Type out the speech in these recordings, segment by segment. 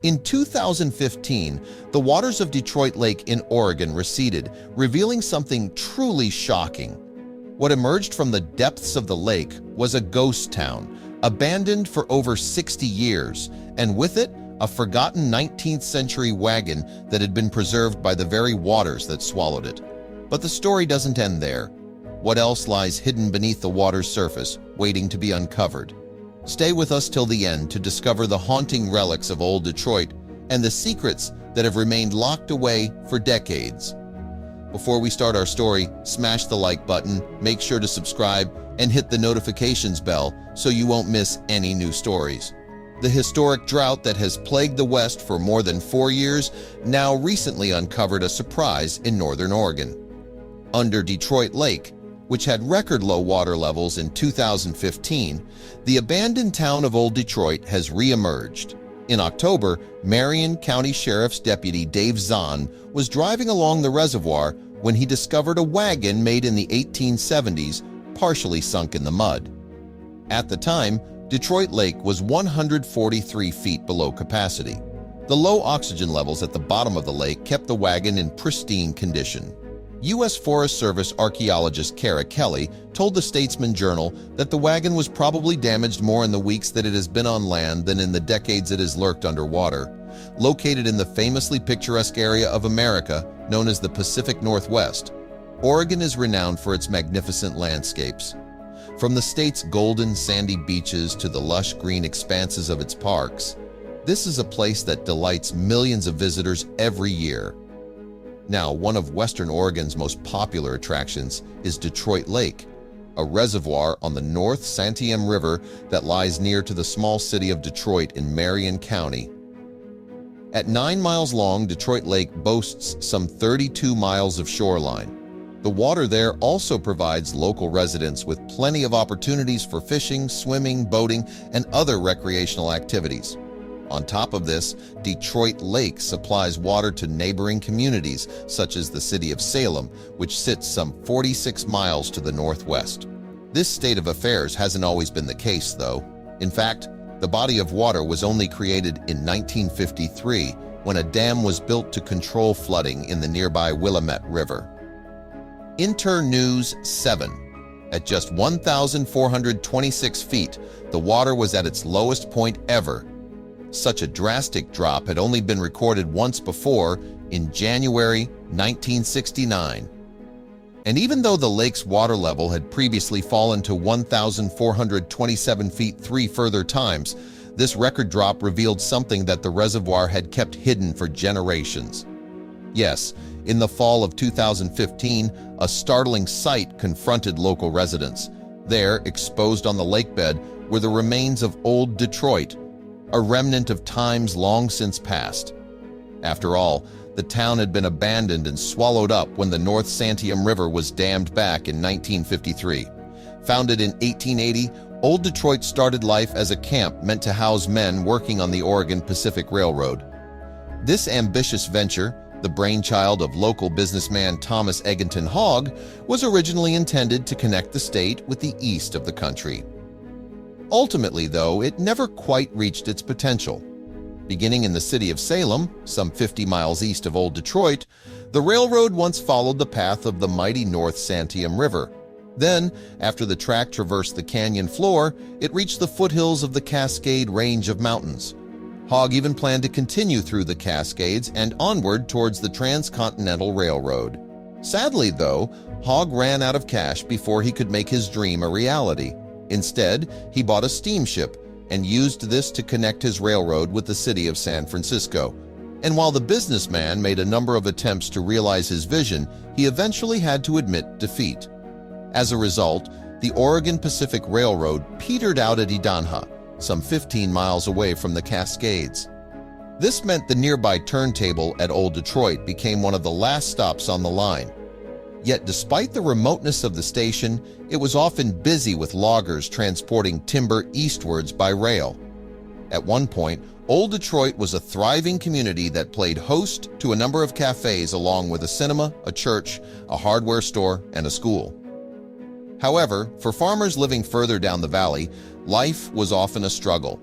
In 2015, the waters of Detroit Lake in Oregon receded, revealing something truly shocking. What emerged from the depths of the lake was a ghost town, abandoned for over 60 years, and with it, a forgotten 19th century wagon that had been preserved by the very waters that swallowed it. But the story doesn't end there. What else lies hidden beneath the water's surface, waiting to be uncovered? Stay with us till the end to discover the haunting relics of old Detroit and the secrets that have remained locked away for decades. Before we start our story, smash the like button, make sure to subscribe, and hit the notifications bell so you won't miss any new stories. The historic drought that has plagued the West for more than 4 years now recently uncovered a surprise in northern Oregon. Under Detroit Lake, which had record low water levels in 2015, the abandoned town of Old Detroit has reemerged. In October, Marion County Sheriff's Deputy Dave Zahn was driving along the reservoir when he discovered a wagon made in the 1870s, partially sunk in the mud. At the time, Detroit Lake was 143 feet below capacity. The low oxygen levels at the bottom of the lake kept the wagon in pristine condition. U.S. Forest Service archaeologist Kara Kelly told the Statesman Journal that the wagon was probably damaged more in the weeks that it has been on land than in the decades it has lurked underwater. Located in the famously picturesque area of America known as the Pacific Northwest, Oregon is renowned for its magnificent landscapes. From the state's golden sandy beaches to the lush green expanses of its parks, this is a place that delights millions of visitors every year. Now, one of Western Oregon's most popular attractions is Detroit Lake, a reservoir on the North Santiam River that lies near to the small city of Detroit in Marion County. At 9 miles long, Detroit Lake boasts some 32 miles of shoreline. The water there also provides local residents with plenty of opportunities for fishing, swimming, boating, and other recreational activities. On top of this, Detroit Lake supplies water to neighboring communities such as the city of Salem, which sits some 46 miles to the northwest. This state of affairs hasn't always been the case, though. In fact, the body of water was only created in 1953 when a dam was built to control flooding in the nearby Willamette River. Inter-News 7. At just 1,426 feet, the water was at its lowest point ever. Such a drastic drop had only been recorded once before, in January 1969. And even though the lake's water level had previously fallen to 1,427 feet 3 further times, this record drop revealed something that the reservoir had kept hidden for generations. Yes, in the fall of 2015, a startling sight confronted local residents. There, exposed on the lakebed, were the remains of Old Detroit, a remnant of times long since past. After all, the town had been abandoned and swallowed up when the North Santiam River was dammed back in 1953. Founded in 1880, Old Detroit started life as a camp meant to house men working on the Oregon Pacific Railroad. This ambitious venture, the brainchild of local businessman Thomas Egerton Hogg, was originally intended to connect the state with the east of the country. Ultimately, though, it never quite reached its potential. Beginning in the city of Salem, some 50 miles east of Old Detroit, the railroad once followed the path of the mighty North Santiam River. Then, after the track traversed the canyon floor, it reached the foothills of the Cascade Range of mountains. Hogg even planned to continue through the Cascades and onward towards the Transcontinental Railroad. Sadly, though, Hogg ran out of cash before he could make his dream a reality. Instead, he bought a steamship and used this to connect his railroad with the city of San Francisco. And while the businessman made a number of attempts to realize his vision, he eventually had to admit defeat. As a result, the Oregon Pacific Railroad petered out at Idanha, some 15 miles away from the Cascades. This meant the nearby turntable at Old Detroit became one of the last stops on the line. Yet despite the remoteness of the station, it was often busy with loggers transporting timber eastwards by rail. At one point, Old Detroit was a thriving community that played host to a number of cafes along with a cinema, a church, a hardware store, and a school. However, for farmers living further down the valley, life was often a struggle.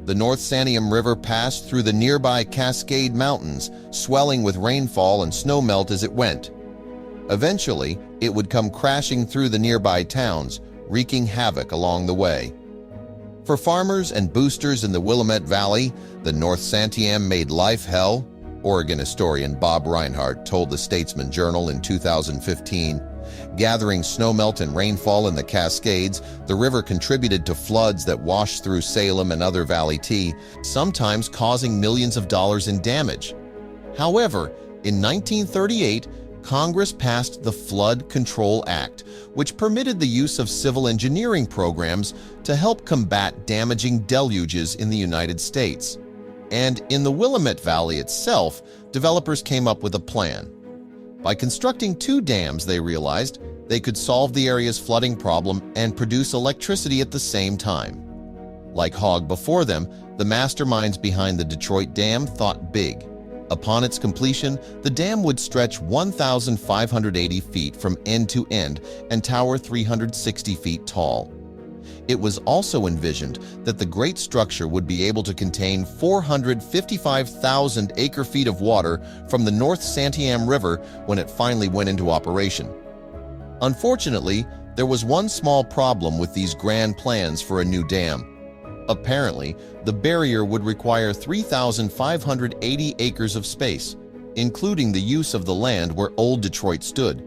The North Santiam River passed through the nearby Cascade Mountains, swelling with rainfall and snowmelt as it went. Eventually, it would come crashing through the nearby towns, wreaking havoc along the way. For farmers and boosters in the Willamette Valley, the North Santiam made life hell, Oregon historian Bob Reinhardt told the Statesman Journal in 2015. Gathering snowmelt and rainfall in the Cascades, the river contributed to floods that washed through Salem and other Valley T, sometimes causing millions of dollars in damage. However, in 1938, Congress passed the Flood Control Act, which permitted the use of civil engineering programs to help combat damaging deluges in the United States. And in the Willamette Valley itself, developers came up with a plan. By constructing 2 dams, they realized they could solve the area's flooding problem and produce electricity at the same time. Like Hogg before them, the masterminds behind the Detroit Dam thought big. Upon its completion, the dam would stretch 1,580 feet from end to end and tower 360 feet tall. It was also envisioned that the great structure would be able to contain 455,000 acre-feet of water from the North Santiam River when it finally went into operation. Unfortunately, there was one small problem with these grand plans for a new dam. Apparently, the barrier would require 3,580 acres of space, including the use of the land where Old Detroit stood.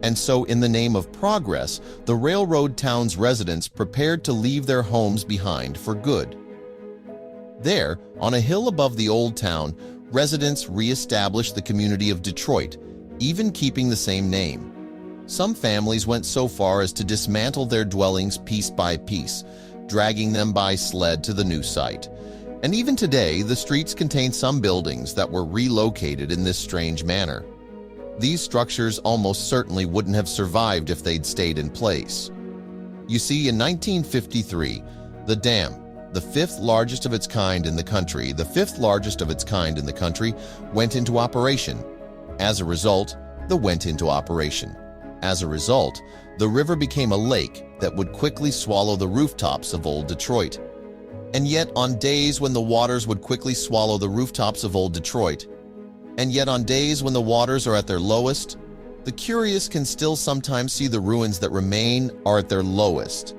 And so, in the name of progress, the railroad town's residents prepared to leave their homes behind for good. There, on a hill above the old town, residents re-established the community of Detroit, even keeping the same name. Some families went so far as to dismantle their dwellings piece by piece, dragging them by sled to the new site. And even today, the streets contain some buildings that were relocated in this strange manner. These structures almost certainly wouldn't have survived if they'd stayed in place. You see, in 1953, the dam, the fifth largest of its kind in the country, went into operation. As a result, the river became a lake that would quickly swallow the rooftops of Old Detroit. And yet, on days when the waters would quickly swallow the rooftops of Old Detroit, and yet on days when the waters are at their lowest, the curious can still sometimes see the ruins that remain are at their lowest.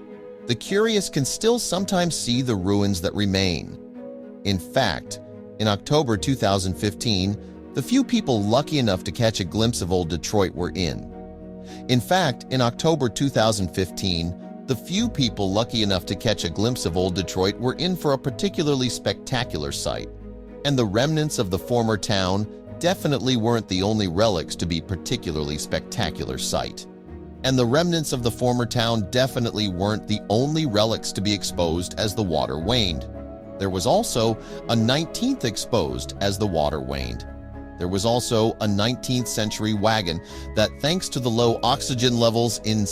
The curious can still sometimes see the ruins that remain. In fact, in October 2015, the few people lucky enough to catch a glimpse of Old Detroit were in. In fact, in October 2015, the few people lucky enough to catch a glimpse of Old Detroit were in for a particularly spectacular sight. And the remnants of the former town definitely weren't the only relics to be particularly spectacular sight. And the remnants of the former town definitely weren't the only relics to be exposed as the water waned. There was also a 19th exposed as the water waned. There was also a 19th century wagon that, thanks to the low oxygen levels in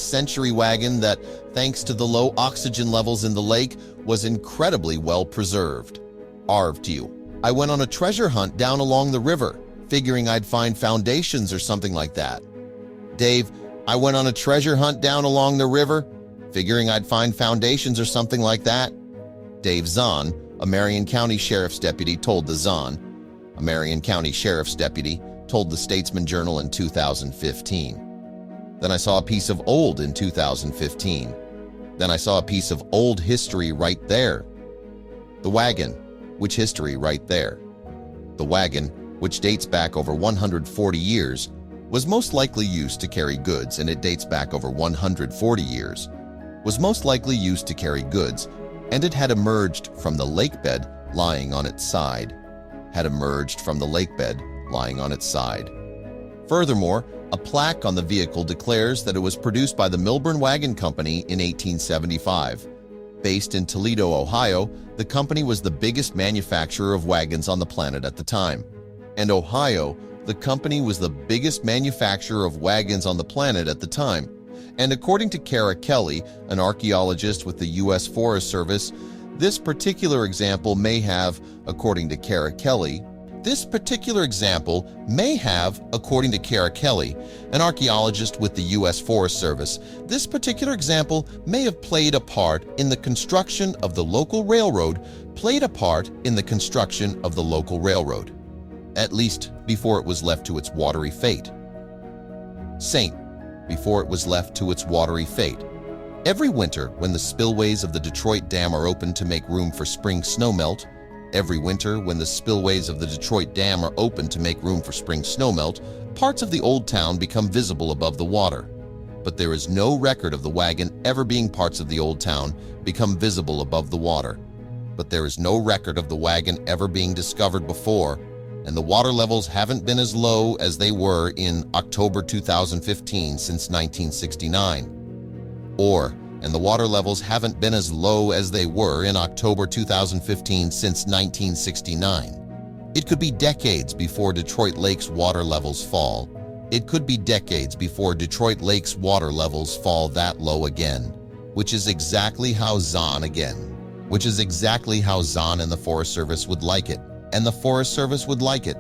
the lake, was incredibly well preserved. Arv to you. I went on a treasure hunt down along the river, figuring I'd find foundations or something like that. Dave, I went on a treasure hunt down along the river, figuring I'd find foundations or something like that. Dave Zahn, a Marion County Sheriff's deputy, told the Statesman Journal in 2015. Then I saw a piece of old in 2015. Then I saw a piece of old history right there. The wagon, which history right there. The wagon, which dates back over 140 years, was most likely used to carry goods, and it dates back over 140 years, was most likely used to carry goods, and it had emerged from the lakebed lying on its side. Furthermore, a plaque on the vehicle declares that it was produced by the Milburn Wagon Company in 1875. Based in Toledo, Ohio, the company was the biggest manufacturer of wagons on the planet at the time. And Ohio, the company was the biggest manufacturer of wagons on the planet at the time. And according to Kara Kelly, an archaeologist with the U.S. Forest Service, this particular example may have, according to Kara Kelly, This particular example may have, according to Kara Kelly, an archaeologist with the U.S. Forest Service, this particular example may have played a part in the construction of the local railroad, at least before it was left to its watery fate. Saint, before it was left to its watery fate. Every winter, when the spillways of the Detroit Dam are opened to make room for spring snowmelt, parts of the old town become visible above the water. But there is no record of the wagon ever being parts of the old town become visible above the water. But there is no record of the wagon ever being discovered before, and the water levels haven't been as low as they were in October 2015 since 1969. And the water levels haven't been as low as they were in October 2015 since 1969. It could be decades before Detroit Lake's water levels fall. It could be decades before Detroit Lake's water levels fall that low again, which is exactly how Zahn and the Forest Service would like it. And the Forest Service would like it.